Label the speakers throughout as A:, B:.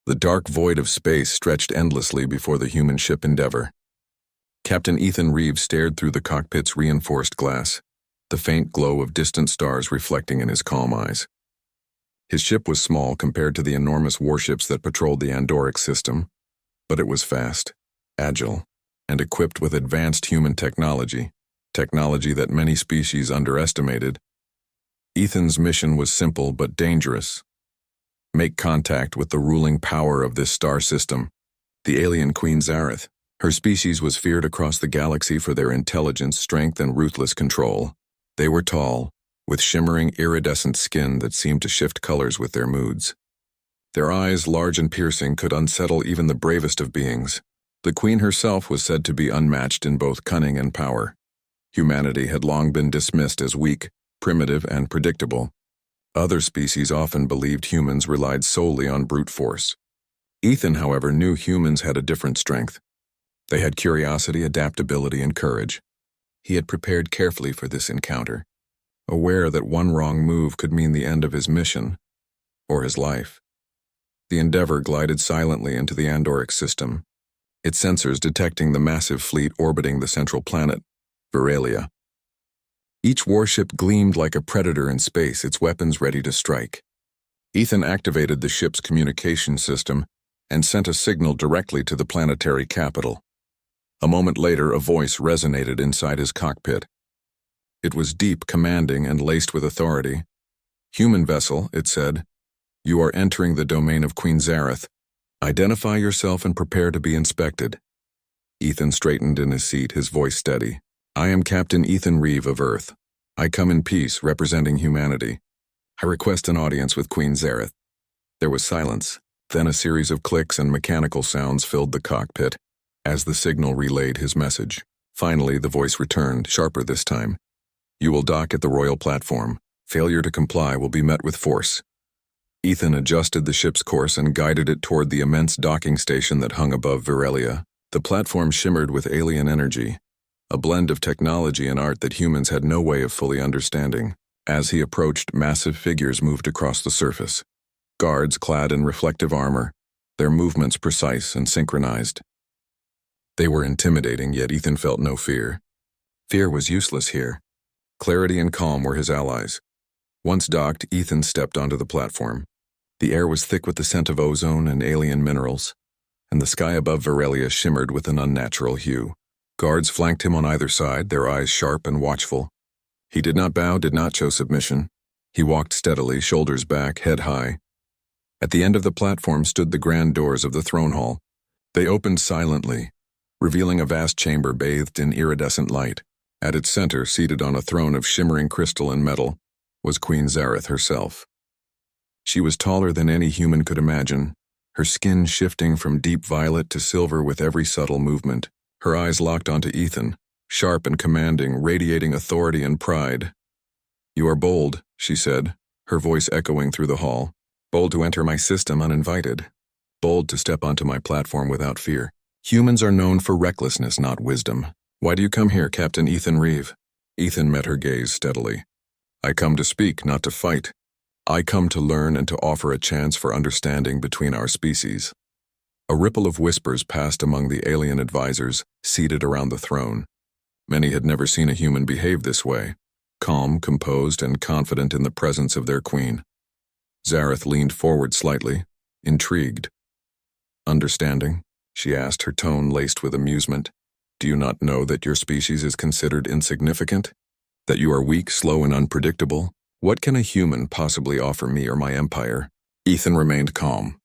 A: The dark void of space stretched endlessly before the human ship Endeavor. Captain Ethan Reeves stared through the cockpit's reinforced glass, the faint glow of distant stars reflecting in his calm eyes. His ship was small compared to the enormous warships that patrolled the Andoric system, but it was fast, agile, and equipped with advanced human technology that many species underestimated. Ethan's mission was simple but dangerous. Make contact with the ruling power of this star system, the alien Queen Zareth. Her species was feared across the galaxy for their intelligence, strength, and ruthless control. They were tall, with shimmering iridescent skin that seemed to shift colors with their moods. Their eyes, large and piercing, could unsettle even the bravest of beings. The Queen herself was said to be unmatched in both cunning and power. Humanity had long been dismissed as weak, primitive, and predictable. Other species often believed humans relied solely on brute force. Ethan, however, knew humans had a different strength. They had curiosity, adaptability, and courage. He had prepared carefully for this encounter, aware that one wrong move could mean the end of his mission, or his life. The Endeavor glided silently into the Andoric system, its sensors detecting the massive fleet orbiting the central planet, Veralia. Each warship gleamed like a predator in space, its weapons ready to strike. Ethan activated the ship's communication system and sent a signal directly to the planetary capital. A moment later, a voice resonated inside his cockpit. It was deep, commanding, and laced with authority. "Human vessel," it said, "you are entering the domain of Queen Zareth. Identify yourself and prepare to be inspected." Ethan straightened in his seat, his voice steady. "I am Captain Ethan Reeve of Earth. I come in peace, representing humanity. I request an audience with Queen Zareth." There was silence. Then a series of clicks and mechanical sounds filled the cockpit as the signal relayed his message. Finally, the voice returned, sharper this time. "You will dock at the royal platform. Failure to comply will be met with force." Ethan adjusted the ship's course and guided it toward the immense docking station that hung above Veralia. The platform shimmered with alien energy, a blend of technology and art that humans had no way of fully understanding. As he approached, massive figures moved across the surface. Guards clad in reflective armor, their movements precise and synchronized. They were intimidating, yet Ethan felt no fear. Fear was useless here. Clarity and calm were his allies. Once docked, Ethan stepped onto the platform. The air was thick with the scent of ozone and alien minerals, and the sky above Veralia shimmered with an unnatural hue. Guards flanked him on either side, their eyes sharp and watchful. He did not bow, did not show submission. He walked steadily, shoulders back, head high. At the end of the platform stood the grand doors of the throne hall. They opened silently, revealing a vast chamber bathed in iridescent light. At its center, seated on a throne of shimmering crystal and metal, was Queen Zareth herself. She was taller than any human could imagine, her skin shifting from deep violet to silver with every subtle movement. Her eyes locked onto Ethan, sharp and commanding, radiating authority and pride. "You are bold," she said, her voice echoing through the hall. "Bold to enter my system uninvited. Bold to step onto my platform without fear. Humans are known for recklessness, not wisdom. Why do you come here, Captain Ethan Reeve?" Ethan met her gaze steadily. "I come to speak, not to fight. I come to learn and to offer a chance for understanding between our species." A ripple of whispers passed among the alien advisors seated around the throne. Many had never seen a human behave this way, calm, composed, and confident in the presence of their queen. Zareth leaned forward slightly, intrigued. "Understanding?" she asked, her tone laced with amusement. "Do you not know that your species is considered insignificant? That you are weak, slow, and unpredictable? What can a human possibly offer me or my empire?" Ethan remained calm.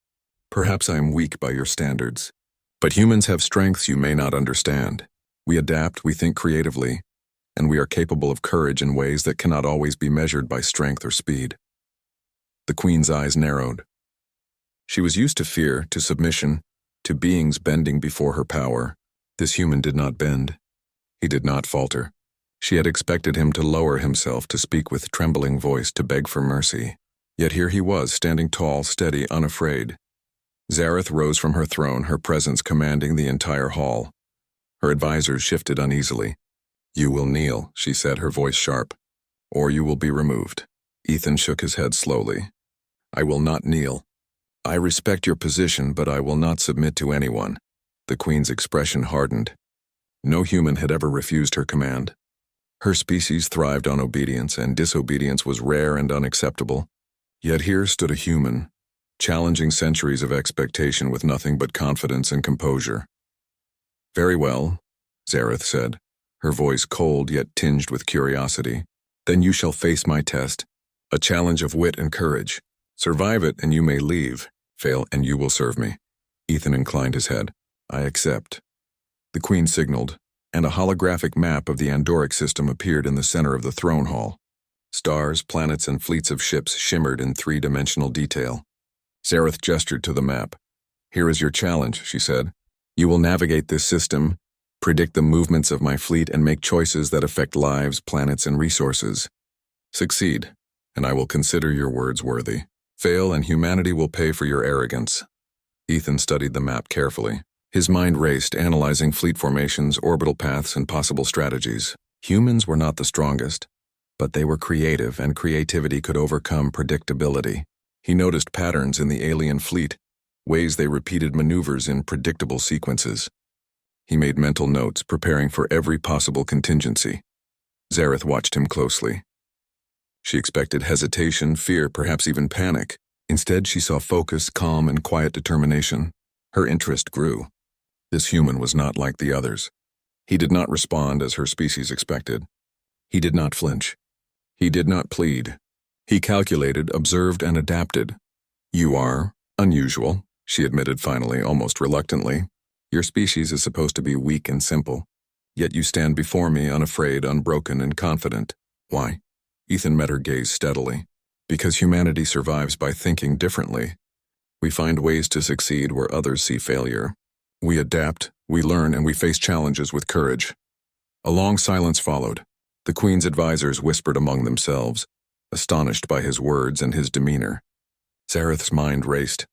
A: "Perhaps I am weak by your standards, but humans have strengths you may not understand. We adapt, we think creatively, and we are capable of courage in ways that cannot always be measured by strength or speed." The Queen's eyes narrowed. She was used to fear, to submission, to beings bending before her power. This human did not bend. He did not falter. She had expected him to lower himself, to speak with trembling voice, to beg for mercy. Yet here he was, standing tall, steady, unafraid. Zareth rose from her throne, her presence commanding the entire hall. Her advisors shifted uneasily. "You will kneel," she said, her voice sharp, "or you will be removed." Ethan shook his head slowly. "I will not kneel. I respect your position, but I will not submit to anyone. The Queen's expression hardened. No human had ever refused her command. Her species thrived on obedience, and disobedience was rare and unacceptable. Yet here stood a human, challenging centuries of expectation with nothing but confidence and composure. Very well, Zareth said, her voice cold yet tinged with curiosity. Then you shall face my test, a challenge of wit and courage. Survive it and you may leave. Fail and you will serve me. Ethan inclined his head. I accept. The Queen signaled, and a holographic map of the Andoric system appeared in the center of the throne hall. Stars, planets, and fleets of ships shimmered in three-dimensional detail. Zareth gestured to the map. Here is your challenge, she said. You will navigate this system, predict the movements of my fleet, and make choices that affect lives, planets, and resources. Succeed, and I will consider your words worthy. Fail, and humanity will pay for your arrogance. Ethan studied the map carefully. His mind raced, analyzing fleet formations, orbital paths, and possible strategies. Humans were not the strongest, but they were creative, and creativity could overcome predictability. He noticed patterns in the alien fleet, ways they repeated maneuvers in predictable sequences. He made mental notes, preparing for every possible contingency. Zareth watched him closely. She expected hesitation, fear, perhaps even panic. Instead, she saw focus, calm, and quiet determination. Her interest grew. This human was not like the others. He did not respond as her species expected. He did not flinch. He did not plead. He calculated, observed, and adapted. You are unusual, she admitted finally, almost reluctantly. Your species is supposed to be weak and simple. Yet you stand before me unafraid, unbroken, and confident. Why? Ethan met her gaze steadily. Because humanity survives by thinking differently. We find ways to succeed where others see failure. We adapt, we learn, and we face challenges with courage. A long silence followed. The Queen's advisors whispered among themselves, astonished by his words and his demeanor. Zareth's mind raced,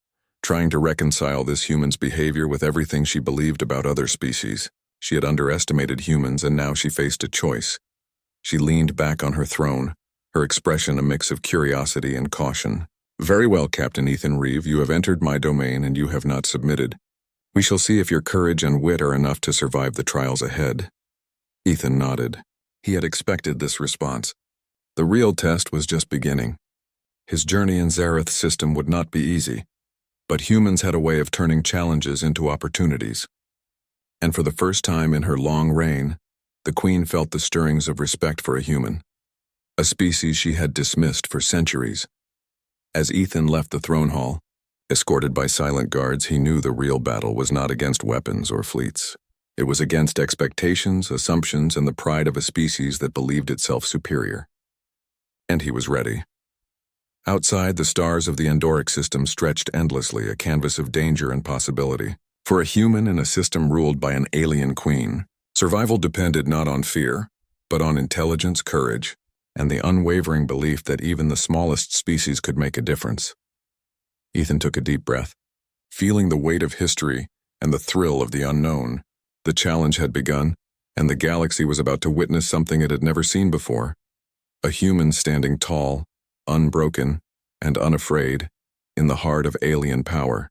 A: trying to reconcile this human's behavior with everything she believed about other species. She had underestimated humans, and now she faced a choice. She leaned back on her throne, her expression a mix of curiosity and caution. Very well, Captain Ethan Reeve, you have entered my domain and you have not submitted. We shall see if your courage and wit are enough to survive the trials ahead. Ethan nodded. He had expected this response. The real test was just beginning. His journey in Zareth's system would not be easy, but humans had a way of turning challenges into opportunities. And for the first time in her long reign, the Queen felt the stirrings of respect for a human, a species she had dismissed for centuries. As Ethan left the throne hall, escorted by silent guards, he knew the real battle was not against weapons or fleets. It was against expectations, assumptions, and the pride of a species that believed itself superior. And he was ready. Outside, the stars of the Andoric system stretched endlessly, a canvas of danger and possibility. For a human in a system ruled by an alien queen, survival depended not on fear, but on intelligence, courage, and the unwavering belief that even the smallest species could make a difference. Ethan took a deep breath. Feeling the weight of history and the thrill of the unknown, the challenge had begun, and the galaxy was about to witness something it had never seen before. A human standing tall, unbroken, and unafraid in the heart of alien power.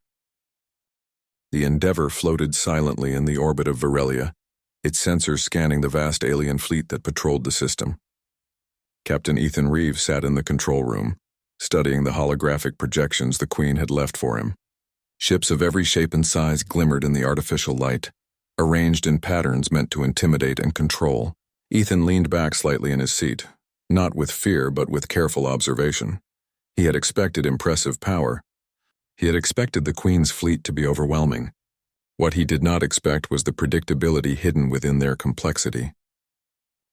A: The Endeavor floated silently in the orbit of Varelia, its sensors scanning the vast alien fleet that patrolled the system. Captain Ethan Reeve sat in the control room, studying the holographic projections the Queen had left for him. Ships of every shape and size glimmered in the artificial light, arranged in patterns meant to intimidate and control. Ethan leaned back slightly in his seat, not with fear but with careful observation. He had expected impressive power. He had expected the Queen's fleet to be overwhelming. What he did not expect was the predictability hidden within their complexity.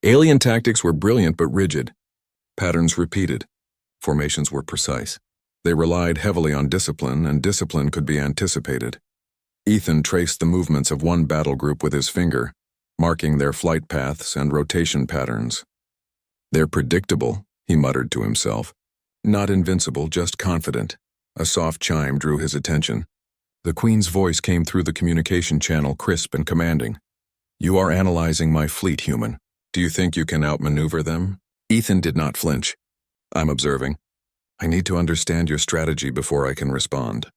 A: Alien tactics were brilliant but rigid. Patterns repeated. Formations were precise. They relied heavily on discipline, and discipline could be anticipated. Ethan traced the movements of one battle group with his finger, marking their flight paths and rotation patterns. They're predictable, he muttered to himself. Not invincible, just confident. A soft chime drew his attention. The Queen's voice came through the communication channel, crisp and commanding. You are analyzing my fleet, human. Do you think you can outmaneuver them? Ethan did not flinch. I'm observing. I need to understand your strategy before I can respond.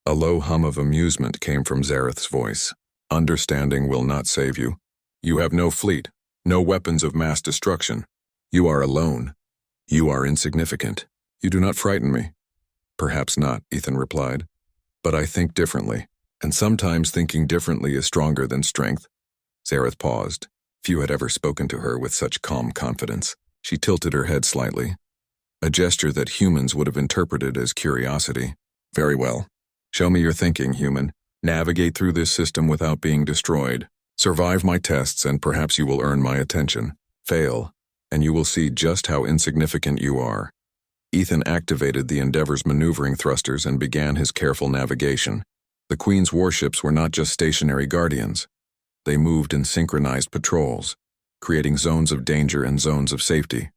A: A low hum of amusement came from Zareth's voice. Understanding will not save you. You have no fleet, no weapons of mass destruction. You are alone. You are insignificant. You do not frighten me. Perhaps not, Ethan replied. But I think differently, and sometimes thinking differently is stronger than strength. Zareth paused. Few had ever spoken to her with such calm confidence. She tilted her head slightly, a gesture that humans would have interpreted as curiosity. Very well. Show me your thinking, human. Navigate through this system without being destroyed. Survive my tests and perhaps you will earn my attention. Fail, and you will see just how insignificant you are. Ethan activated the Endeavor's maneuvering thrusters and began his careful navigation. The Queen's warships were not just stationary guardians. They moved in synchronized patrols, creating zones of danger and zones of safety.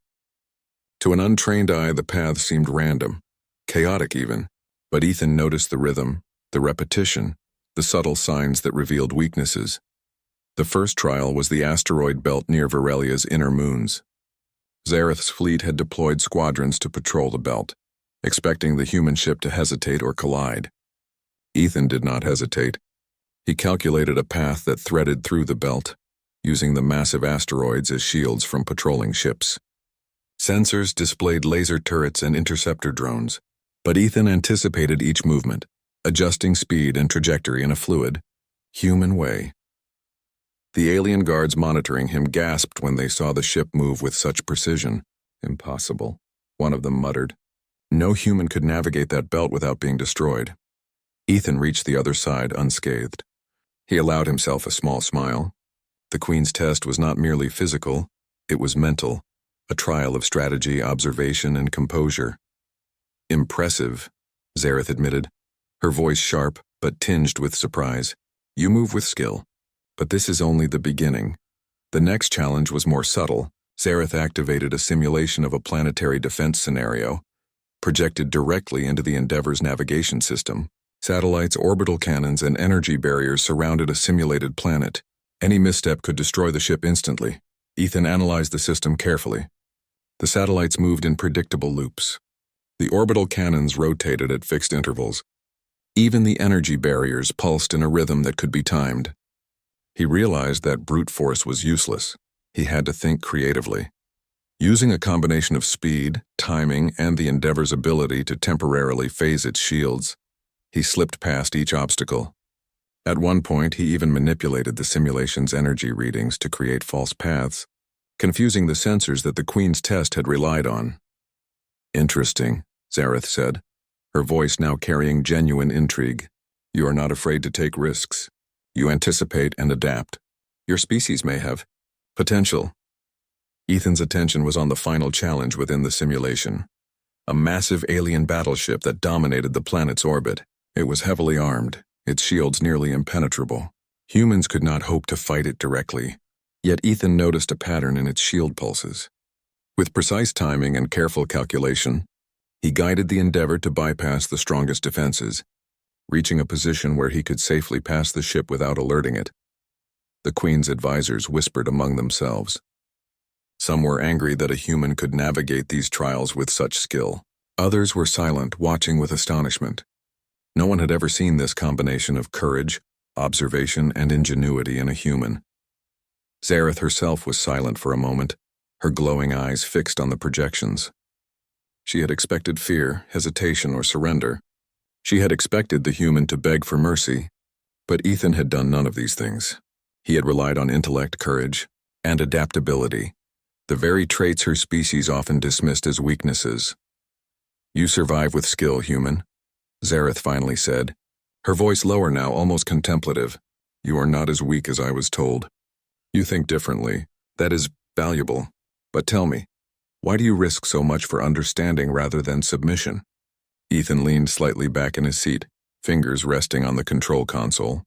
A: To an untrained eye, the paths seemed random, chaotic even, but Ethan noticed the rhythm, the repetition, the subtle signs that revealed weaknesses. The first trial was the asteroid belt near Varelia's inner moons. Zareth's fleet had deployed squadrons to patrol the belt, expecting the human ship to hesitate or collide. Ethan did not hesitate. He calculated a path that threaded through the belt, using the massive asteroids as shields from patrolling ships. Sensors displayed laser turrets and interceptor drones, but Ethan anticipated each movement, adjusting speed and trajectory in a fluid, human way. The alien guards monitoring him gasped when they saw the ship move with such precision. Impossible, one of them muttered. No human could navigate that belt without being destroyed. Ethan reached the other side unscathed. He allowed himself a small smile. The Queen's test was not merely physical, it was mental, a trial of strategy, observation, and composure. Impressive, Zareth admitted, her voice sharp but tinged with surprise. You move with skill. But this is only the beginning. The next challenge was more subtle. Zareth activated a simulation of a planetary defense scenario, projected directly into the Endeavor's navigation system. Satellites, orbital cannons, and energy barriers surrounded a simulated planet. Any misstep could destroy the ship instantly. Ethan analyzed the system carefully. The satellites moved in predictable loops. The orbital cannons rotated at fixed intervals. Even the energy barriers pulsed in a rhythm that could be timed. He realized that brute force was useless. He had to think creatively. Using a combination of speed, timing, and the Endeavor's ability to temporarily phase its shields, he slipped past each obstacle. At one point, he even manipulated the simulation's energy readings to create false paths, confusing the sensors that the Queen's test had relied on. Interesting, Zareth said, her voice now carrying genuine intrigue. You are not afraid to take risks. You anticipate and adapt. Your species may have potential. Ethan's attention was on the final challenge within the simulation. A massive alien battleship that dominated the planet's orbit. It was heavily armed, its shields nearly impenetrable. Humans could not hope to fight it directly, yet Ethan noticed a pattern in its shield pulses. With precise timing and careful calculation, he guided the Endeavor to bypass the strongest defenses, reaching a position where he could safely pass the ship without alerting it. The Queen's advisors whispered among themselves. Some were angry that a human could navigate these trials with such skill. Others were silent, watching with astonishment. No one had ever seen this combination of courage, observation, and ingenuity in a human. Zareth herself was silent for a moment, her glowing eyes fixed on the projections. She had expected fear, hesitation, or surrender. She had expected the human to beg for mercy, but Ethan had done none of these things. He had relied on intellect, courage, and adaptability, the very traits her species often dismissed as weaknesses. You survive with skill, human, Zareth finally said, her voice lower now, almost contemplative. You are not as weak as I was told. You think differently. That is valuable. But tell me, why do you risk so much for understanding rather than submission? Ethan leaned slightly back in his seat, fingers resting on the control console.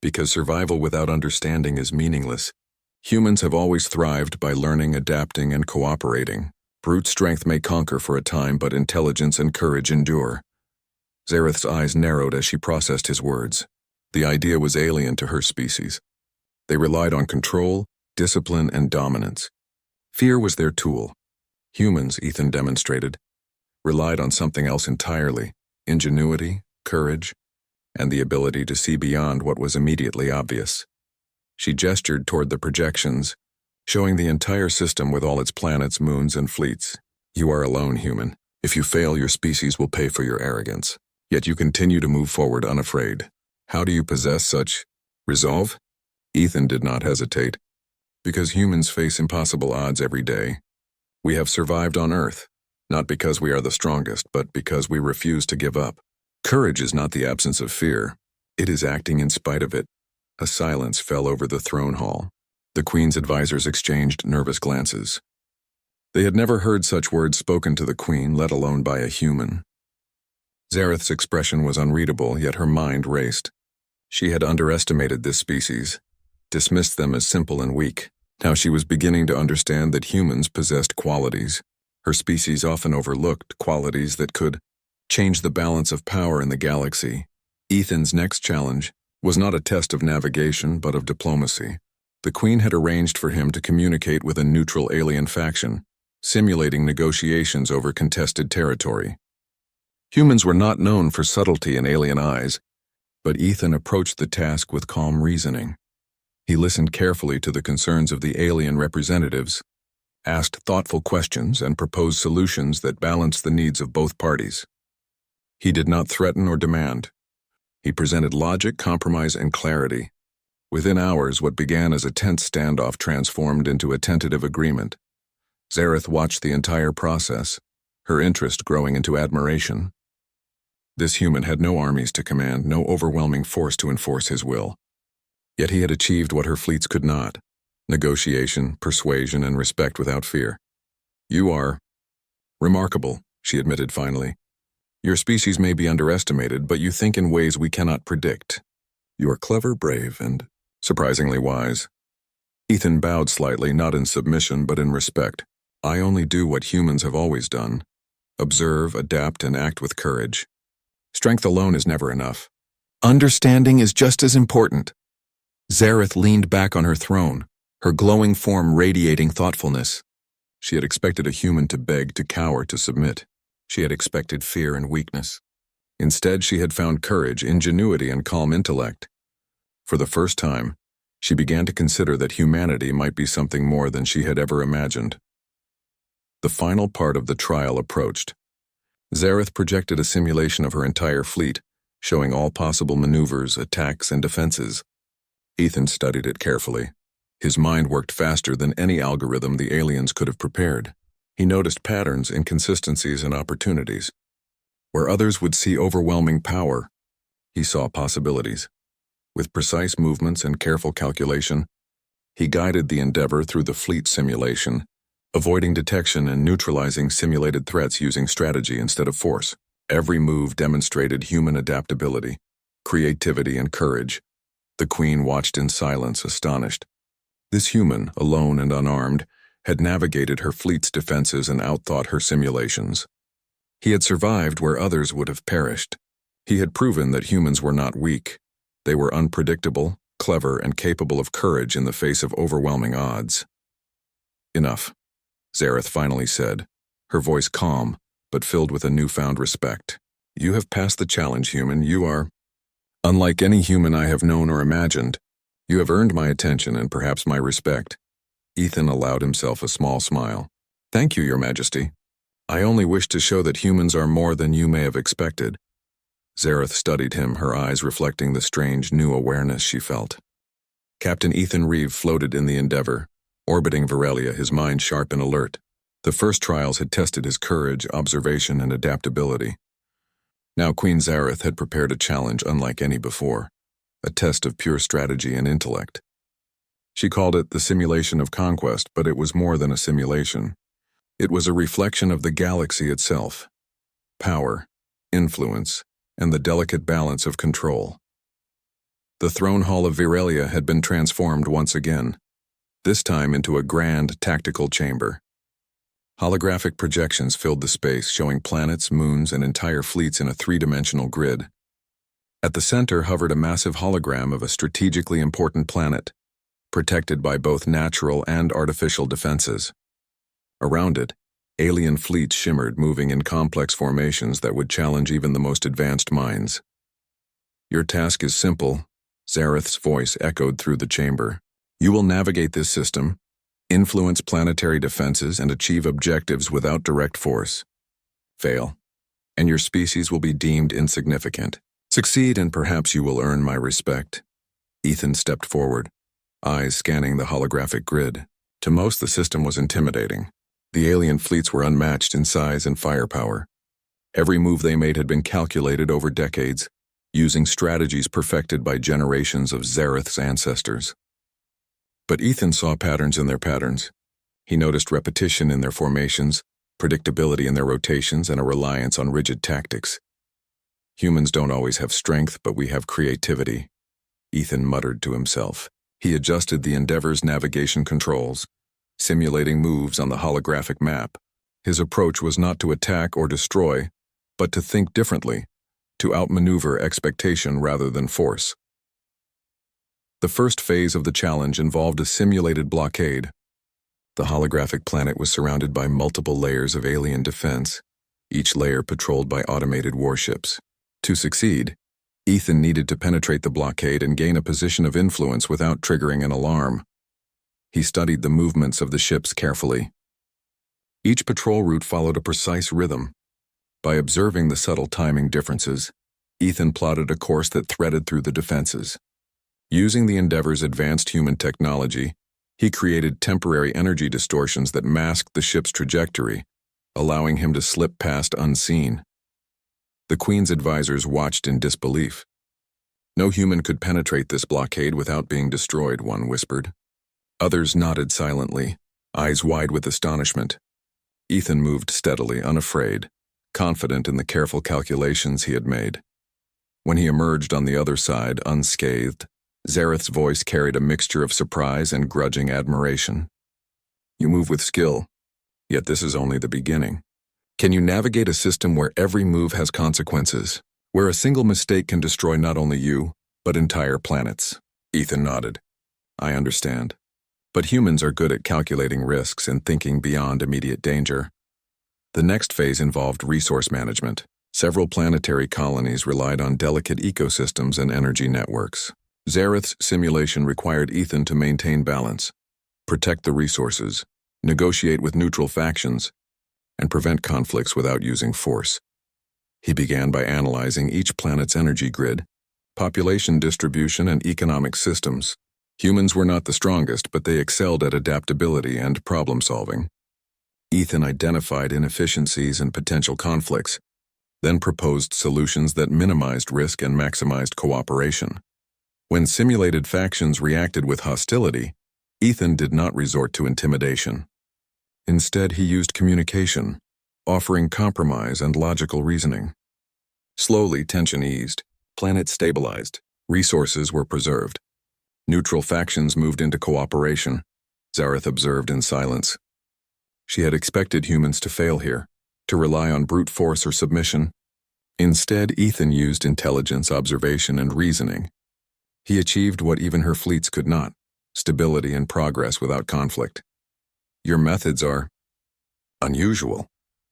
A: Because survival without understanding is meaningless. Humans have always thrived by learning, adapting, and cooperating. Brute strength may conquer for a time, but intelligence and courage endure. Zareth's eyes narrowed as she processed his words. The idea was alien to her species. They relied on control, discipline, and dominance. Fear was their tool. Humans, Ethan demonstrated, relied on something else entirely: ingenuity, courage, and the ability to see beyond what was immediately obvious. She gestured toward the projections, showing the entire system with all its planets, moons, and fleets. You are alone, human. If you fail, your species will pay for your arrogance. Yet you continue to move forward unafraid. How do you possess such resolve? Ethan did not hesitate. Because humans face impossible odds every day. We have survived on Earth, not because we are the strongest, but because we refuse to give up. Courage is not the absence of fear. It is acting in spite of it. A silence fell over the throne hall. The Queen's advisors exchanged nervous glances. They had never heard such words spoken to the Queen, let alone by a human. Zareth's expression was unreadable, yet her mind raced. She had underestimated this species, dismissed them as simple and weak. Now she was beginning to understand that humans possessed qualities. Her species often overlooked qualities that could change the balance of power in the galaxy. Ethan's next challenge was not a test of navigation, but of diplomacy. The Queen had arranged for him to communicate with a neutral alien faction, simulating negotiations over contested territory. Humans were not known for subtlety in alien eyes, but Ethan approached the task with calm reasoning. He listened carefully to the concerns of the alien representatives, asked thoughtful questions, and proposed solutions that balanced the needs of both parties. He did not threaten or demand. He presented logic, compromise, and clarity. Within hours, what began as a tense standoff transformed into a tentative agreement. Zareth watched the entire process, her interest growing into admiration. This human had no armies to command, no overwhelming force to enforce his will. Yet he had achieved what her fleets could not: negotiation, persuasion, and respect without fear. You are remarkable, she admitted finally. Your species may be underestimated, but you think in ways we cannot predict. You are clever, brave, and surprisingly wise. Ethan bowed slightly, not in submission, but in respect. I only do what humans have always done: observe, adapt, and act with courage. Strength alone is never enough. Understanding is just as important. Zareth leaned back on her throne, her glowing form radiating thoughtfulness. She had expected a human to beg, to cower, to submit. She had expected fear and weakness. Instead, she had found courage, ingenuity, and calm intellect. For the first time, she began to consider that humanity might be something more than she had ever imagined. The final part of the trial approached. Zareth projected a simulation of her entire fleet, showing all possible maneuvers, attacks, and defenses. Ethan studied it carefully. His mind worked faster than any algorithm the aliens could have prepared. He noticed patterns, inconsistencies, and opportunities. Where others would see overwhelming power, he saw possibilities. With precise movements and careful calculation, he guided the Endeavor through the fleet simulation, avoiding detection and neutralizing simulated threats using strategy instead of force. Every move demonstrated human adaptability, creativity, and courage. The Queen watched in silence, astonished. This human, alone and unarmed, had navigated her fleet's defenses and outthought her simulations. He had survived where others would have perished. He had proven that humans were not weak. They were unpredictable, clever, and capable of courage in the face of overwhelming odds. Enough, Zareth finally said, her voice calm, but filled with a newfound respect. You have passed the challenge, human. You are unlike any human I have known or imagined. You have earned my attention and perhaps my respect. Ethan allowed himself a small smile. Thank you, Your Majesty. I only wish to show that humans are more than you may have expected. Zareth studied him, her eyes reflecting the strange new awareness she felt. Captain Ethan Reeve floated in the Endeavor, orbiting Virelia, his mind sharp and alert. The first trials had tested his courage, observation, and adaptability. Now Queen Zareth had prepared a challenge unlike any before, a test of pure strategy and intellect. She called it the simulation of conquest, but it was more than a simulation. It was a reflection of the galaxy itself: power, influence, and the delicate balance of control. The throne hall of Virelia had been transformed once again, this time into a grand tactical chamber. Holographic projections filled the space, showing planets, moons, and entire fleets in a three-dimensional grid. At the center hovered a massive hologram of a strategically important planet, protected by both natural and artificial defenses. Around it, alien fleets shimmered, moving in complex formations that would challenge even the most advanced minds. Your task is simple, Zareth's voice echoed through the chamber. You will navigate this system, influence planetary defenses, and achieve objectives without direct force. Fail, and your species will be deemed insignificant. Succeed, and perhaps you will earn my respect. Ethan stepped forward, eyes scanning the holographic grid. To most, the system was intimidating. The alien fleets were unmatched in size and firepower. Every move they made had been calculated over decades, using strategies perfected by generations of Zareth's ancestors. But Ethan saw patterns in their patterns. He noticed repetition in their formations, predictability in their rotations, and a reliance on rigid tactics. Humans don't always have strength, but we have creativity, Ethan muttered to himself. He adjusted the Endeavor's navigation controls, simulating moves on the holographic map. His approach was not to attack or destroy, but to think differently, to outmaneuver expectation rather than force. The first phase of the challenge involved a simulated blockade. The holographic planet was surrounded by multiple layers of alien defense, each layer patrolled by automated warships. To succeed, Ethan needed to penetrate the blockade and gain a position of influence without triggering an alarm. He studied the movements of the ships carefully. Each patrol route followed a precise rhythm. By observing the subtle timing differences, Ethan plotted a course that threaded through the defenses. Using the Endeavor's advanced human technology, he created temporary energy distortions that masked the ship's trajectory, allowing him to slip past unseen. The Queen's advisors watched in disbelief. No human could penetrate this blockade without being destroyed, one whispered. Others nodded silently, eyes wide with astonishment. Ethan moved steadily, unafraid, confident in the careful calculations he had made. When he emerged on the other side, unscathed, Zareth's voice carried a mixture of surprise and grudging admiration. You move with skill, yet this is only the beginning. Can you navigate a system where every move has consequences, where a single mistake can destroy not only you, but entire planets? Ethan nodded. I understand. But humans are good at calculating risks and thinking beyond immediate danger. The next phase involved resource management. Several planetary colonies relied on delicate ecosystems and energy networks. Zareth's simulation required Ethan to maintain balance, protect the resources, negotiate with neutral factions, and prevent conflicts without using force. He began by analyzing each planet's energy grid, population distribution, and economic systems. Humans were not the strongest, but they excelled at adaptability and problem-solving. Ethan identified inefficiencies and potential conflicts, then proposed solutions that minimized risk and maximized cooperation. When simulated factions reacted with hostility, Ethan did not resort to intimidation. Instead, he used communication, offering compromise and logical reasoning. Slowly, tension eased, planets stabilized, resources were preserved. Neutral factions moved into cooperation, Zareth observed in silence. She had expected humans to fail here, to rely on brute force or submission. Instead, Ethan used intelligence, observation, and reasoning. He achieved what even her fleets could not, stability and progress without conflict. Your methods are unusual,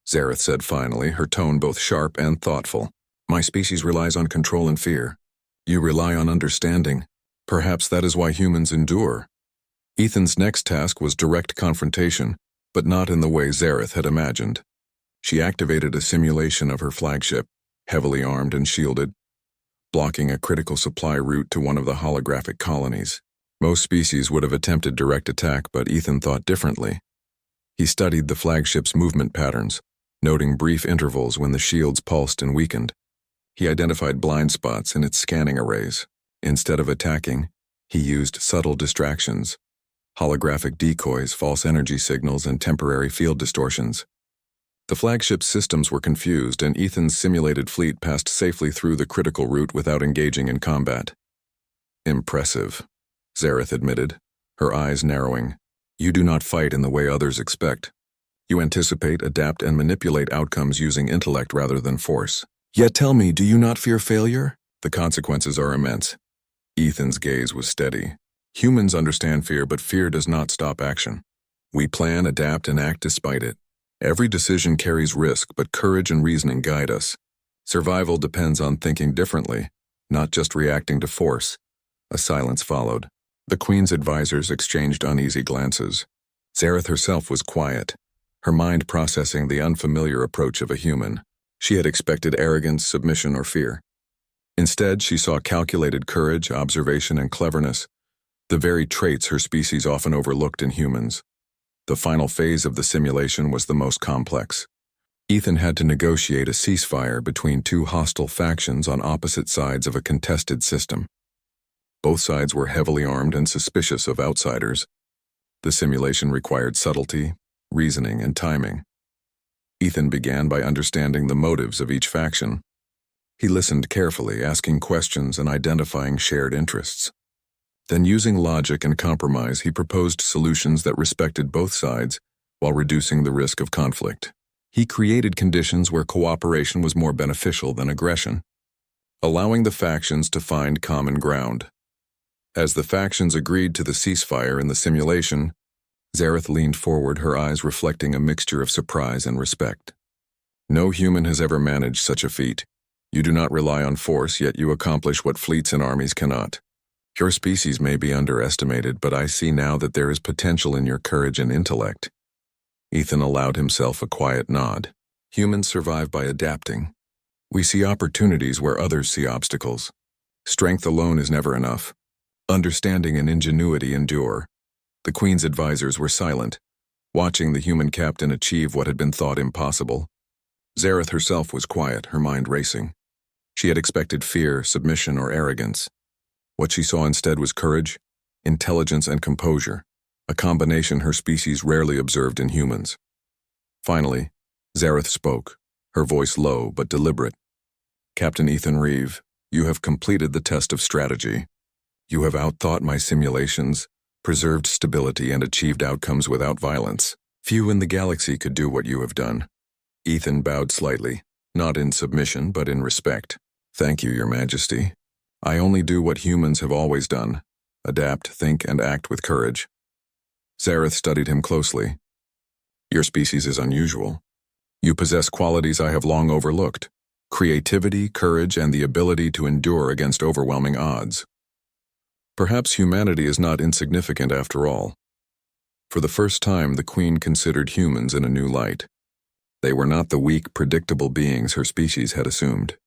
A: Zareth said finally, her tone both sharp and thoughtful. My species relies on control and fear. You rely on understanding. Perhaps that is why humans endure. Ethan's next task was direct confrontation, but not in the way Zareth had imagined. She activated a simulation of her flagship, heavily armed and shielded, blocking a critical supply route to one of the holographic colonies. Most species would have attempted direct attack, but Ethan thought differently. He studied the flagship's movement patterns, noting brief intervals when the shields pulsed and weakened. He identified blind spots in its scanning arrays. Instead of attacking, he used subtle distractions, holographic decoys, false energy signals, and temporary field distortions. The flagship's systems were confused, and Ethan's simulated fleet passed safely through the critical route without engaging in combat. Impressive, Zareth admitted, her eyes narrowing. You do not fight in the way others expect. You anticipate, adapt, and manipulate outcomes using intellect rather than force. Yet tell me, do you not fear failure? The consequences are immense. Ethan's gaze was steady. Humans understand fear, but fear does not stop action. We plan, adapt, and act despite it. Every decision carries risk, but courage and reasoning guide us. Survival depends on thinking differently, not just reacting to force. A silence followed. The Queen's advisors exchanged uneasy glances. Zareth herself was quiet, her mind processing the unfamiliar approach of a human. She had expected arrogance, submission, or fear. Instead, she saw calculated courage, observation, and cleverness, the very traits her species often overlooked in humans. The final phase of the simulation was the most complex. Ethan had to negotiate a ceasefire between two hostile factions on opposite sides of a contested system. Both sides were heavily armed and suspicious of outsiders. The simulation required subtlety, reasoning, and timing. Ethan began by understanding the motives of each faction. He listened carefully, asking questions and identifying shared interests. Then, using logic and compromise, he proposed solutions that respected both sides while reducing the risk of conflict. He created conditions where cooperation was more beneficial than aggression, allowing the factions to find common ground. As the factions agreed to the ceasefire in the simulation, Zareth leaned forward, her eyes reflecting a mixture of surprise and respect. No human has ever managed such a feat. You do not rely on force, yet you accomplish what fleets and armies cannot. Your species may be underestimated, but I see now that there is potential in your courage and intellect. Ethan allowed himself a quiet nod. Humans survive by adapting. We see opportunities where others see obstacles. Strength alone is never enough. Understanding and ingenuity endure. The Queen's advisors were silent, watching the human captain achieve what had been thought impossible. Zareth herself was quiet, her mind racing. She had expected fear, submission, or arrogance. What she saw instead was courage, intelligence, and composure, a combination her species rarely observed in humans. Finally, Zareth spoke, her voice low but deliberate. "Captain Ethan Reeve, you have completed the test of strategy. You have outthought my simulations, preserved stability, and achieved outcomes without violence. Few in the galaxy could do what you have done." Ethan bowed slightly, not in submission but in respect. "Thank you, Your Majesty. I only do what humans have always done: adapt, think, and act with courage." Zareth studied him closely. "Your species is unusual. You possess qualities I have long overlooked: creativity, courage, and the ability to endure against overwhelming odds. Perhaps humanity is not insignificant after all." For the first time, the Queen considered humans in a new light. They were not the weak, predictable beings her species had assumed.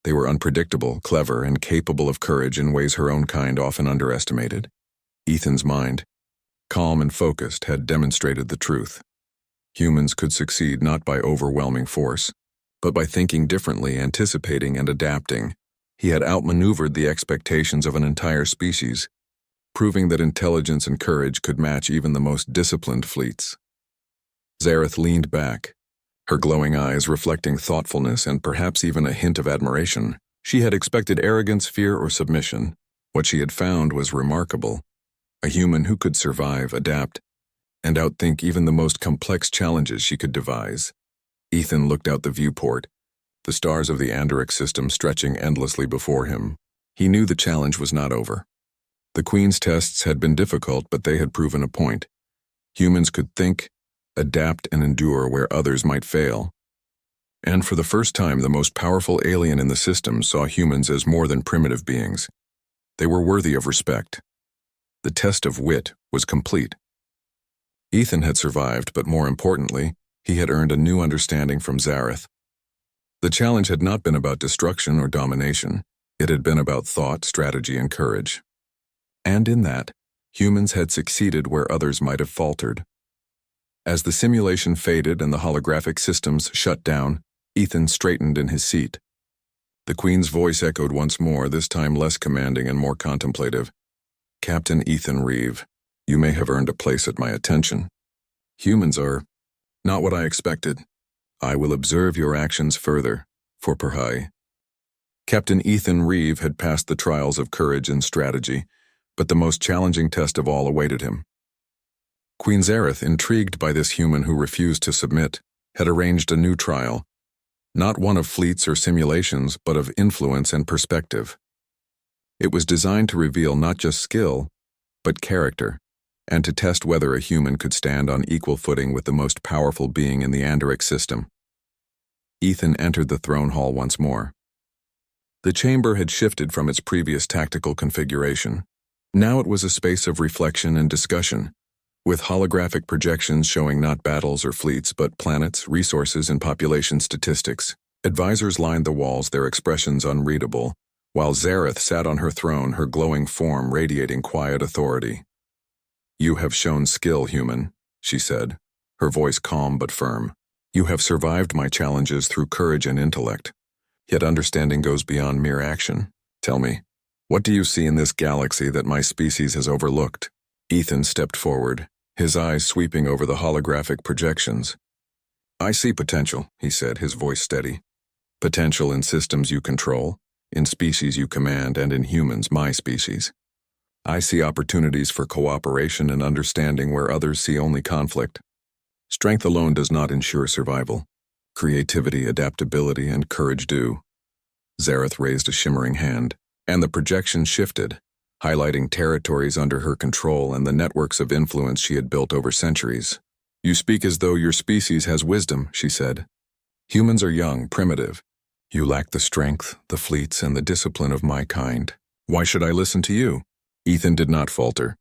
A: They were unpredictable, clever, and capable of courage in ways her own kind often underestimated. Ethan's mind, calm and focused, had demonstrated the truth. Humans could succeed not by overwhelming force, but by thinking differently, anticipating, and adapting. He had outmaneuvered the expectations of an entire species, proving that intelligence and courage could match even the most disciplined fleets. Zareth leaned back, her glowing eyes reflecting thoughtfulness and perhaps even a hint of admiration. She had expected arrogance, fear, or submission. What she had found was remarkable: a human who could survive, adapt, and outthink even the most complex challenges she could devise. Ethan looked out the viewport, the stars of the Andoric system stretching endlessly before him. He knew the challenge was not over. The Queen's tests had been difficult, but they had proven a point. Humans could think, adapt, and endure where others might fail. And for the first time, the most powerful alien in the system saw humans as more than primitive beings. They were worthy of respect. The test of wit was complete. Ethan had survived, but more importantly, he had earned a new understanding from Zareth. The challenge had not been about destruction or domination. It had been about thought, strategy, and courage. And in that, humans had succeeded where others might have faltered. As the simulation faded and the holographic systems shut down, Ethan straightened in his seat. The Queen's voice echoed once more, this time less commanding and more contemplative. "Captain Ethan Reeve, you may have earned a place at my attention. Humans are not what I expected. I will observe your actions further, for Perhai." Captain Ethan Reeve had passed the trials of courage and strategy, but the most challenging test of all awaited him. Queen Zareth, intrigued by this human who refused to submit, had arranged a new trial, not one of fleets or simulations, but of influence and perspective. It was designed to reveal not just skill, but character, and to test whether a human could stand on equal footing with the most powerful being in the Andoric system. Ethan entered the throne hall once more. The chamber had shifted from its previous tactical configuration. Now it was a space of reflection and discussion, with holographic projections showing not battles or fleets but planets, resources, and population statistics. Advisors lined the walls, their expressions unreadable, while Zareth sat on her throne, her glowing form radiating quiet authority. "You have shown skill, human," she said, her voice calm but firm. "You have survived my challenges through courage and intellect. Yet understanding goes beyond mere action. Tell me, what do you see in this galaxy that my species has overlooked?" Ethan stepped forward, his eyes sweeping over the holographic projections. "I see potential," he said, his voice steady. "Potential in systems you control, in species you command, and in humans, my species. I see opportunities for cooperation and understanding where others see only conflict. Strength alone does not ensure survival. Creativity, adaptability, and courage do." Zareth raised a shimmering hand, and the projection shifted, highlighting territories under her control and the networks of influence she had built over centuries. "You speak as though your species has wisdom," she said. "Humans are young, primitive. You lack the strength, the fleets, and the discipline of my kind. Why should I listen to you?" Ethan did not falter.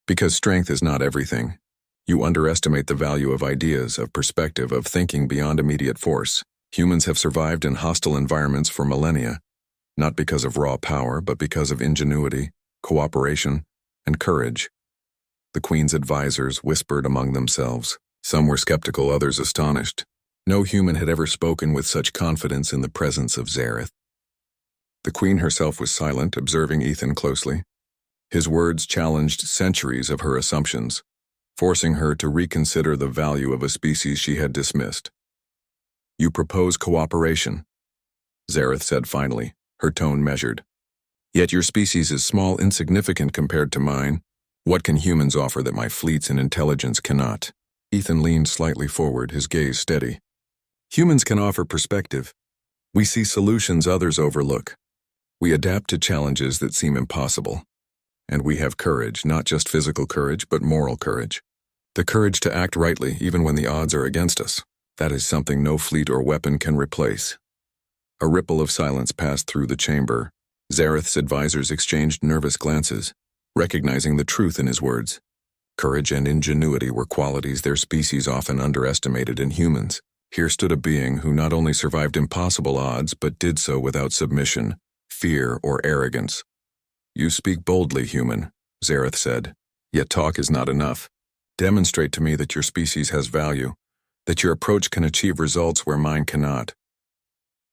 A: "Because strength is not everything. You underestimate the value of ideas, of perspective, of thinking beyond immediate force. Humans have survived in hostile environments for millennia, not because of raw power, but because of ingenuity, cooperation, and courage." The Queen's advisors whispered among themselves. Some were skeptical, others astonished. No human had ever spoken with such confidence in the presence of Zareth. The Queen herself was silent, observing Ethan closely. His words challenged centuries of her assumptions, forcing her to reconsider the value of a species she had dismissed. "You propose cooperation," Zareth said finally, her tone measured. "Yet your species is small, insignificant compared to mine. What can humans offer that my fleets and intelligence cannot?" Ethan leaned slightly forward, his gaze steady. "Humans can offer perspective. We see solutions others overlook. We adapt to challenges that seem impossible. And we have courage, not just physical courage, but moral courage. The courage to act rightly even when the odds are against us. That is something no fleet or weapon can replace." A ripple of silence passed through the chamber. Zareth's advisors exchanged nervous glances, recognizing the truth in his words. Courage and ingenuity were qualities their species often underestimated in humans. Here stood a being who not only survived impossible odds, but did so without submission, fear, or arrogance. "You speak boldly, human," Zareth said. "Yet talk is not enough. Demonstrate to me that your species has value, that your approach can achieve results where mine cannot."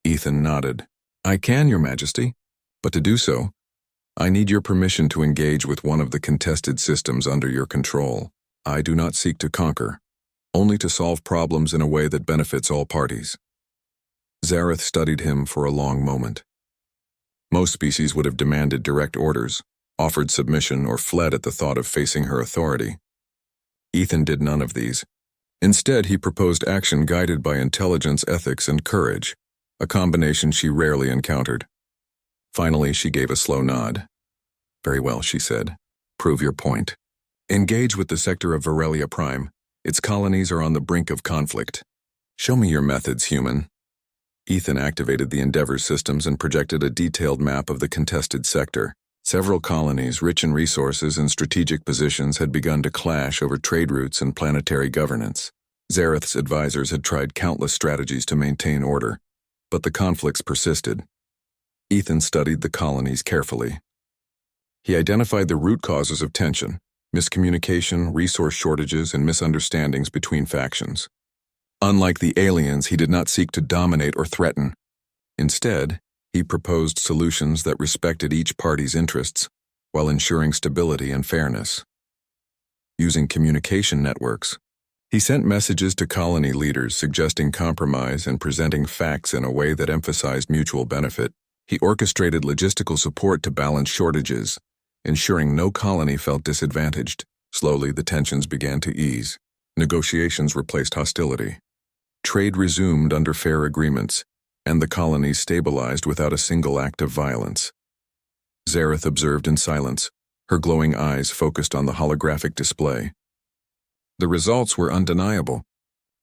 A: Ethan nodded. "I can, Your Majesty, but to do so, I need your permission to engage with one of the contested systems under your control. I do not seek to conquer, only to solve problems in a way that benefits all parties." Zareth studied him for a long moment. Most species would have demanded direct orders, offered submission, or fled at the thought of facing her authority. Ethan did none of these. Instead, he proposed action guided by intelligence, ethics, and courage, a combination she rarely encountered. Finally, she gave a slow nod. "Very well," she said. "Prove your point. Engage with the sector of Varelia Prime. Its colonies are on the brink of conflict. Show me your methods, human." Ethan activated the Endeavor systems and projected a detailed map of the contested sector. Several colonies, rich in resources and strategic positions, had begun to clash over trade routes and planetary governance. Zareth's advisors had tried countless strategies to maintain order, but the conflicts persisted. Ethan studied the colonies carefully. He identified the root causes of tension: miscommunication, resource shortages, and misunderstandings between factions. Unlike the aliens, he did not seek to dominate or threaten. Instead, he proposed solutions that respected each party's interests while ensuring stability and fairness. Using communication networks, he sent messages to colony leaders suggesting compromise and presenting facts in a way that emphasized mutual benefit. He orchestrated logistical support to balance shortages, ensuring no colony felt disadvantaged. Slowly, the tensions began to ease. Negotiations replaced hostility. Trade resumed under fair agreements, and the colonies stabilized without a single act of violence. Zareth observed in silence, her glowing eyes focused on the holographic display. The results were undeniable.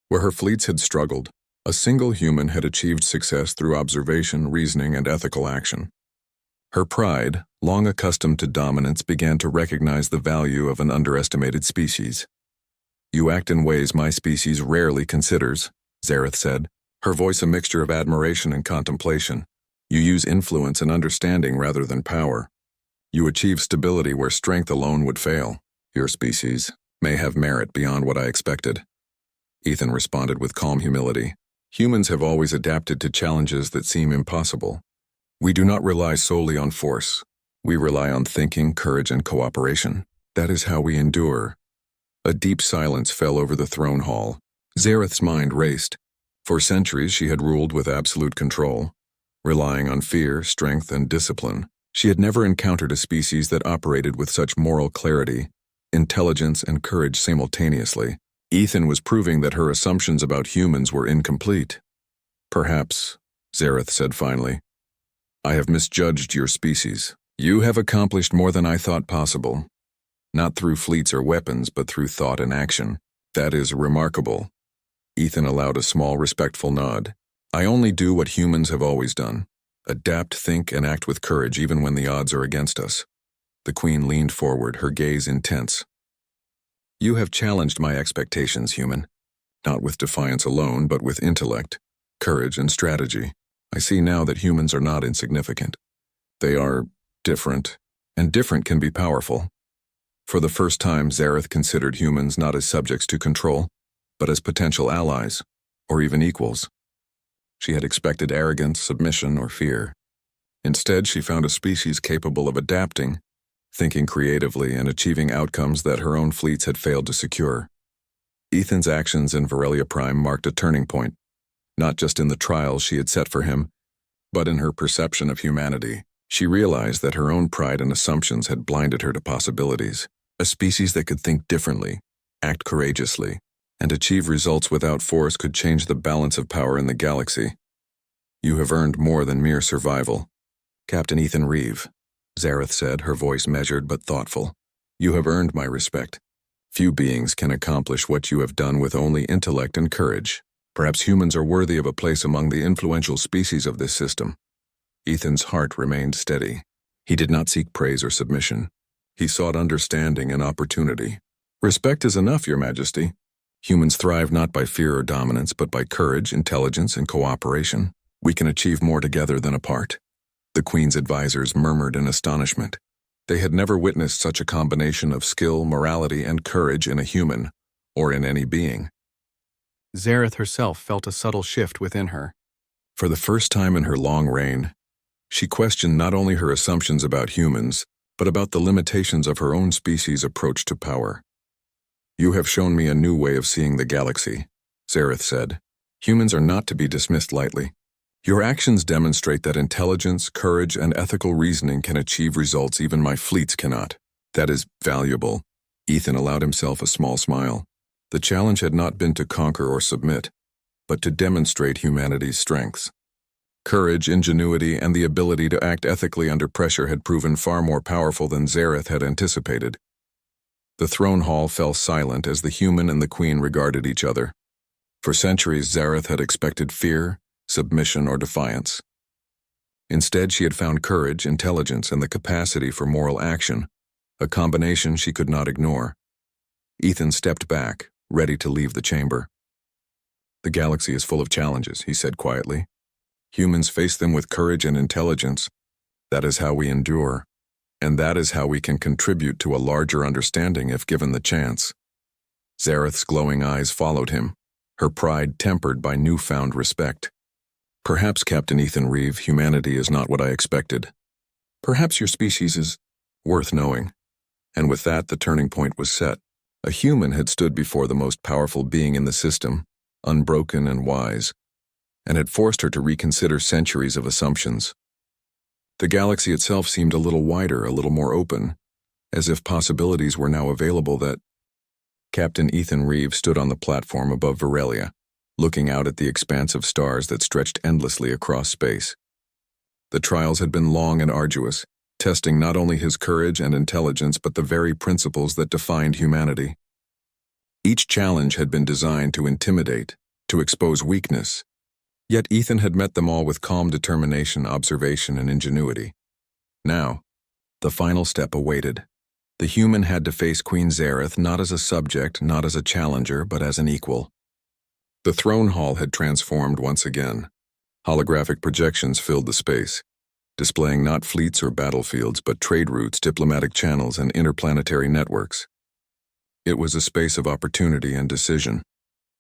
A: Where her fleets had struggled, A single human had achieved success through observation, reasoning, and ethical action. Her pride, long accustomed to dominance, began to recognize the value of an underestimated species. "You act in ways my species rarely considers," Zareth said, her voice a mixture of admiration and contemplation. "You use influence and understanding rather than power. You achieve stability where strength alone would fail. Your species may have merit beyond what I expected." Ethan responded with calm humility. "Humans have always adapted to challenges that seem impossible. We do not rely solely on force. We rely on thinking, courage, and cooperation. That is how we endure." A deep silence fell over the throne hall. Zareth's mind raced. For centuries she had ruled with absolute control, relying on fear, strength, and discipline. She had never encountered a species that operated with such moral clarity, intelligence, and courage simultaneously. Ethan was proving that her assumptions about humans were incomplete. "Perhaps," Zareth said finally, "I have misjudged your species. You have accomplished more than I thought possible. Not through fleets or weapons, but through thought and action. That is remarkable." Ethan allowed a small, respectful nod. "I only do what humans have always done. Adapt, think, and act with courage even when the odds are against us." The Queen leaned forward, her gaze intense. "You have challenged my expectations, human. Not with defiance alone, but with intellect, courage, and strategy. I see now that humans are not insignificant. They are different, and different can be powerful." For the first time, Zareth considered humans not as subjects to control, but as potential allies, or even equals. She had expected arrogance, submission, or fear. Instead, she found a species capable of adapting, thinking creatively, and achieving outcomes that her own fleets had failed to secure. Ethan's actions in Varelia Prime marked a turning point, not just in the trials she had set for him, but in her perception of humanity. She realized that her own pride and assumptions had blinded her to possibilities. A species that could think differently, act courageously, and achieve results without force could change the balance of power in the galaxy. "You have earned more than mere survival, Captain Ethan Reeve," Zareth said, her voice measured but thoughtful. "You have earned my respect. Few beings can accomplish what you have done with only intellect and courage. Perhaps humans are worthy of a place among the influential species of this system." Ethan's heart remained steady. He did not seek praise or submission. He sought understanding and opportunity. "Respect is enough, Your Majesty. Humans thrive not by fear or dominance, but by courage, intelligence, and cooperation. We can achieve more together than apart." The Queen's advisors murmured in astonishment. They had never witnessed such a combination of skill, morality, and courage in a human, or in any being. Zareth herself felt a subtle shift within her. For the first time in her long reign, she questioned not only her assumptions about humans, but about the limitations of her own species' approach to power. "You have shown me a new way of seeing the galaxy," Zareth said. "Humans are not to be dismissed lightly. Your actions demonstrate that intelligence, courage, and ethical reasoning can achieve results even my fleets cannot. That is valuable." Ethan allowed himself a small smile. The challenge had not been to conquer or submit, but to demonstrate humanity's strengths. Courage, ingenuity, and the ability to act ethically under pressure had proven far more powerful than Zareth had anticipated. The throne hall fell silent as the human and the Queen regarded each other. For centuries, Zareth had expected fear, submission, or defiance. Instead, she had found courage, intelligence, and the capacity for moral action, a combination she could not ignore. Ethan stepped back, ready to leave the chamber. "The galaxy is full of challenges," he said quietly. "Humans face them with courage and intelligence. That is how we endure. And that is how we can contribute to a larger understanding if given the chance." Zareth's glowing eyes followed him, her pride tempered by newfound respect. "Perhaps, Captain Ethan Reeve, humanity is not what I expected. Perhaps your species is worth knowing." And with that, the turning point was set. A human had stood before the most powerful being in the system, unbroken and wise, and had forced her to reconsider centuries of assumptions. The galaxy itself seemed a little wider, a little more open, as if possibilities were now available that... Captain Ethan Reeve stood on the platform above Varelia, looking out at the expanse of stars that stretched endlessly across space. The trials had been long and arduous, testing not only his courage and intelligence but the very principles that defined humanity. Each challenge had been designed to intimidate, to expose weakness, Yet Ethan had met them all with calm determination, observation, and ingenuity. Now, the final step awaited. The human had to face Queen Zareth not as a subject, not as a challenger, but as an equal. The throne hall had transformed once again. Holographic projections filled the space, displaying not fleets or battlefields, but trade routes, diplomatic channels, and interplanetary networks. It was a space of opportunity and decision,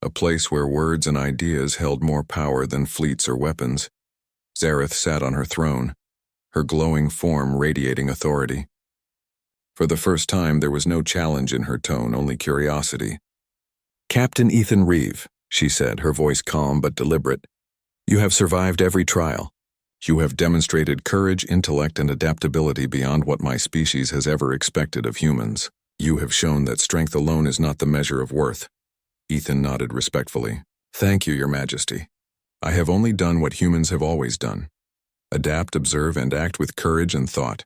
A: a place where words and ideas held more power than fleets or weapons. Zareth sat on her throne, her glowing form radiating authority. For the first time, there was no challenge in her tone, only curiosity. "Captain Ethan Reeve," she said, her voice calm but deliberate, "you have survived every trial. You have demonstrated courage, intellect, and adaptability beyond what my species has ever expected of humans. You have shown that strength alone is not the measure of worth." Ethan nodded respectfully. "Thank you, Your Majesty. I have only done what humans have always done. Adapt, observe, and act with courage and thought.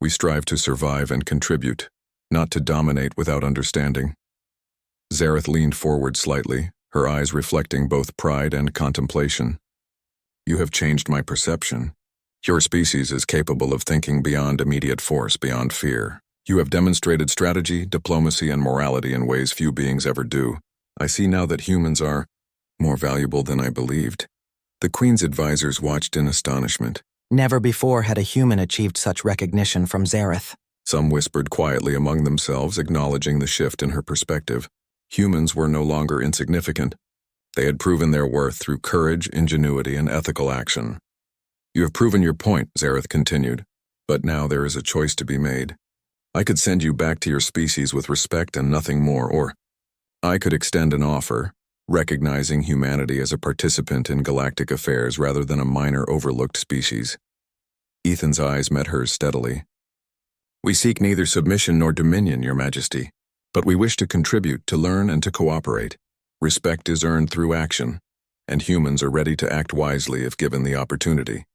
A: We strive to survive and contribute, not to dominate without understanding." Zareth leaned forward slightly, her eyes reflecting both pride and contemplation. "You have changed my perception. Your species is capable of thinking beyond immediate force, beyond fear. You have demonstrated strategy, diplomacy, and morality in ways few beings ever do. I see now that humans are more valuable than I believed." The Queen's advisors watched in astonishment.
B: Never before had a human achieved such recognition from Zareth.
A: Some whispered quietly among themselves, acknowledging the shift in her perspective. Humans were no longer insignificant. They had proven their worth through courage, ingenuity, and ethical action. "You have proven your point," Zareth continued, "but now there is a choice to be made. I could send you back to your species with respect and nothing more, or I could extend an offer, recognizing humanity as a participant in galactic affairs rather than a minor overlooked species." Ethan's eyes met hers steadily. "We seek neither submission nor dominion, Your Majesty, but we wish to contribute, to learn, and to cooperate. Respect is earned through action, and humans are ready to act wisely if given the opportunity."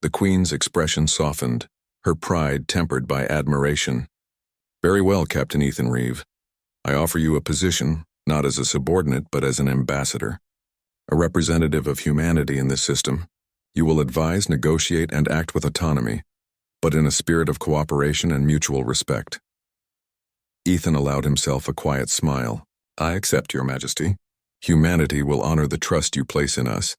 A: The Queen's expression softened, her pride tempered by admiration. "Very well, Captain Ethan Reeve. I offer you a position, not as a subordinate, but as an ambassador, a representative of humanity in this system. You will advise, negotiate, and act with autonomy, but in a spirit of cooperation and mutual respect." Ethan allowed himself a quiet smile. "I accept, Your Majesty. Humanity will honor the trust you place in us."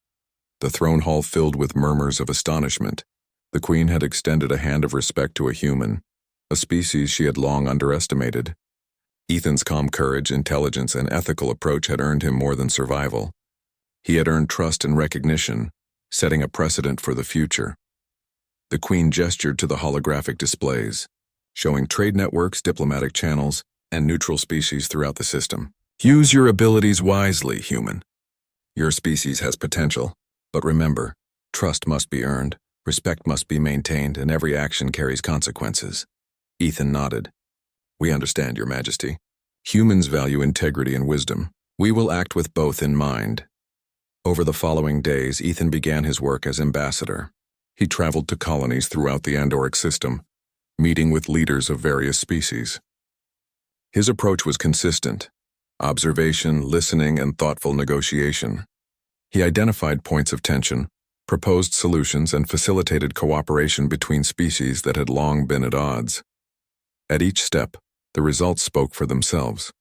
A: The throne hall filled with murmurs of astonishment. The Queen had extended a hand of respect to a human, a species she had long underestimated. Ethan's calm courage, intelligence, and ethical approach had earned him more than survival. He had earned trust and recognition, setting a precedent for the future. The Queen gestured to the holographic displays, showing trade networks, diplomatic channels, and neutral species throughout the system. "Use your abilities wisely, human. Your species has potential, but remember, trust must be earned, respect must be maintained, and every action carries consequences." Ethan nodded. "We understand, Your Majesty. Humans value integrity and wisdom. We will act with both in mind." Over the following days, Ethan began his work as ambassador. He traveled to colonies throughout the Andoric system, meeting with leaders of various species. His approach was consistent: observation, listening, and thoughtful negotiation. He identified points of tension, proposed solutions, and facilitated cooperation between species that had long been at odds. At each step, the results spoke for themselves.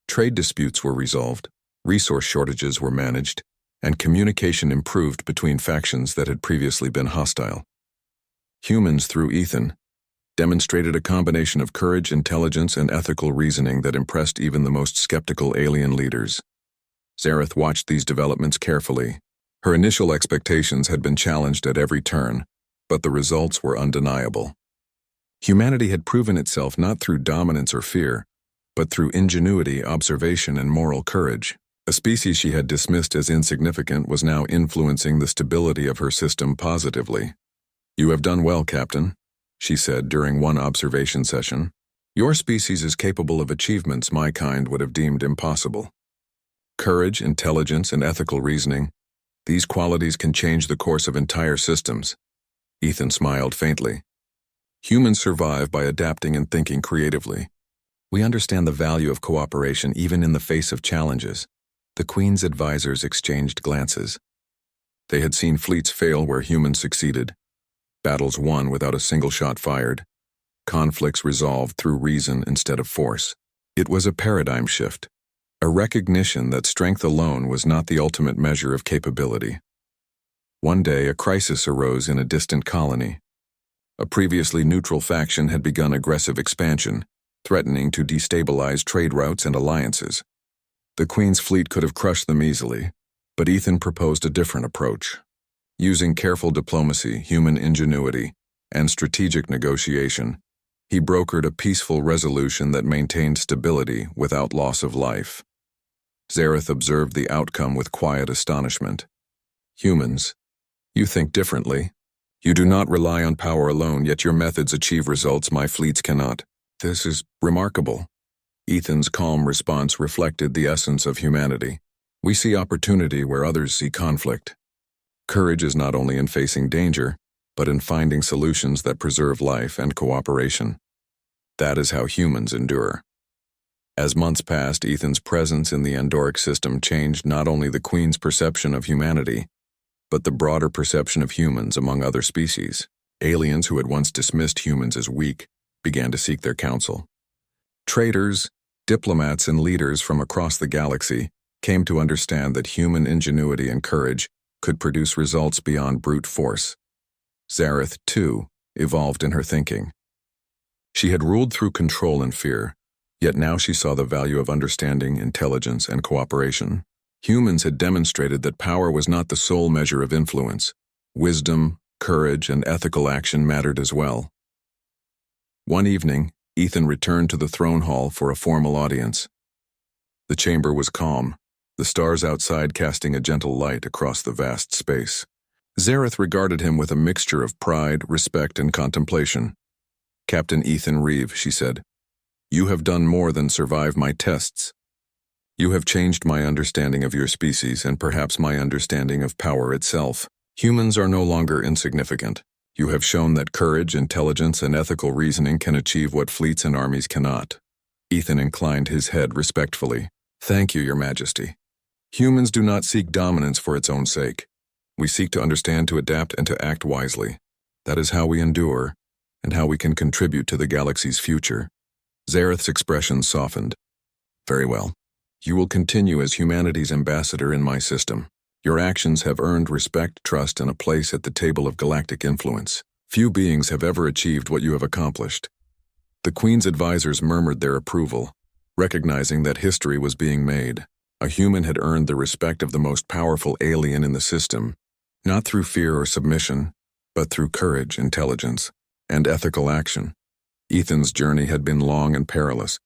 A: Trade disputes were resolved, resource shortages were managed, and communication improved between factions that had previously been hostile. Humans, through Ethan, demonstrated a combination of courage, intelligence, and ethical reasoning that impressed even the most skeptical alien leaders. Zareth watched these developments carefully. Her initial expectations had been challenged at every turn, but the results were undeniable. Humanity had proven itself not through dominance or fear, but through ingenuity, observation, and moral courage. A species she had dismissed as insignificant was now influencing the stability of her system positively. "You have done well, Captain," she said during one observation session. "Your species is capable of achievements my kind would have deemed impossible. Courage, intelligence, and ethical reasoning, these qualities can change the course of entire systems." Ethan smiled faintly. "Humans survive by adapting and thinking creatively. We understand the value of cooperation even in the face of challenges." The Queen's advisors exchanged glances. They had seen fleets fail where humans succeeded, battles won without a single shot fired, conflicts resolved through reason instead of force. It was a paradigm shift, a recognition that strength alone was not the ultimate measure of capability. One day, a crisis arose in a distant colony. A previously neutral faction had begun aggressive expansion, threatening to destabilize trade routes and alliances. The Queen's fleet could have crushed them easily, but Ethan proposed a different approach. Using careful diplomacy, human ingenuity, and strategic negotiation, he brokered a peaceful resolution that maintained stability without loss of life. Zareth observed the outcome with quiet astonishment. Humans, you think differently. You do not rely on power alone, yet your methods achieve results my fleets cannot. This is remarkable. Ethan's calm response reflected the essence of humanity. We see opportunity where others see conflict. Courage is not only in facing danger, but in finding solutions that preserve life and cooperation. That is how humans endure. As months passed, Ethan's presence in the Andoric system changed not only the Queen's perception of humanity, but the broader perception of humans among other species. Aliens who had once dismissed humans as weak began to seek their counsel. Traders, diplomats, and leaders from across the galaxy came to understand that human ingenuity and courage could produce results beyond brute force. Zareth, too, evolved in her thinking. She had ruled through control and fear, yet now she saw the value of understanding, intelligence, and cooperation. Humans had demonstrated that power was not the sole measure of influence. Wisdom, courage, and ethical action mattered as well. One evening, Ethan returned to the throne hall for a formal audience. The chamber was calm, the stars outside casting a gentle light across the vast space. Zareth regarded him with a mixture of pride, respect, and contemplation. "Captain Ethan Reeve," she said, "you have done more than survive my tests. You have changed my understanding of your species and perhaps my understanding of power itself. Humans are no longer insignificant. You have shown that courage, intelligence, and ethical reasoning can achieve what fleets and armies cannot." Ethan inclined his head respectfully. "Thank you, Your Majesty. Humans do not seek dominance for its own sake. We seek to understand, to adapt, and to act wisely. That is how we endure, and how we can contribute to the galaxy's future." Zareth's expression softened. "Very well. You will continue as humanity's ambassador in my system. Your actions have earned respect, trust, and a place at the table of galactic influence. Few beings have ever achieved what you have accomplished." The Queen's advisors murmured their approval, recognizing that history was being made. A human had earned the respect of the most powerful alien in the system, not through fear or submission, but through courage, intelligence, and ethical action. Ethan's journey had been long and perilous,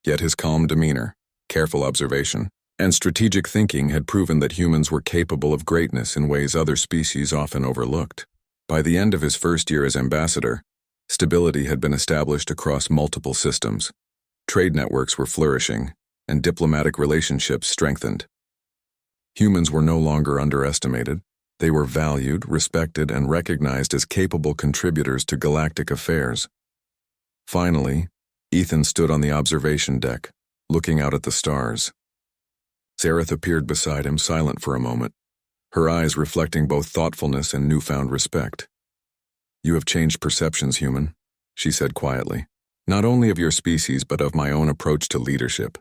A: yet his calm demeanor, careful observation, and strategic thinking had proven that humans were capable of greatness in ways other species often overlooked. By the end of his first year as ambassador, stability had been established across multiple systems. Trade networks were flourishing, and diplomatic relationships strengthened. Humans were no longer underestimated. They were valued, respected, and recognized as capable contributors to galactic affairs. Finally, Ethan stood on the observation deck, looking out at the stars. Zareth appeared beside him, silent for a moment, her eyes reflecting both thoughtfulness and newfound respect. "You have changed perceptions, human," she said quietly. "Not only of your species, but of my own approach to leadership.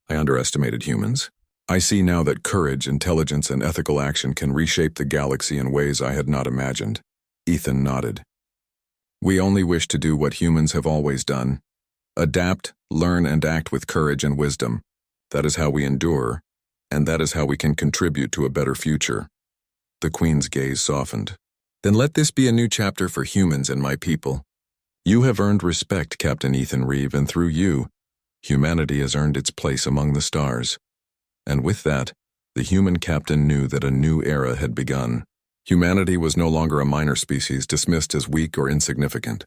A: I underestimated humans. I see now that courage, intelligence, and ethical action can reshape the galaxy in ways I had not imagined." Ethan nodded. "We only wish to do what humans have always done. Adapt, learn, and act with courage and wisdom. That is how we endure, and that is how we can contribute to a better future." The Queen's gaze softened. "Then let this be a new chapter for humans and my people. You have earned respect, Captain Ethan Reeve, and through you, humanity has earned its place among the stars." And with that, the human captain knew that a new era had begun. Humanity was no longer a minor species dismissed as weak or insignificant.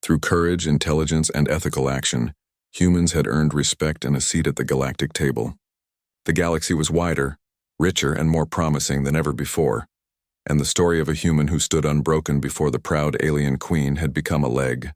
A: Through courage, intelligence, and ethical action, humans had earned respect and a seat at the galactic table. The galaxy was wider, richer, and more promising than ever before, and the story of a human who stood unbroken before the proud alien queen had become a leg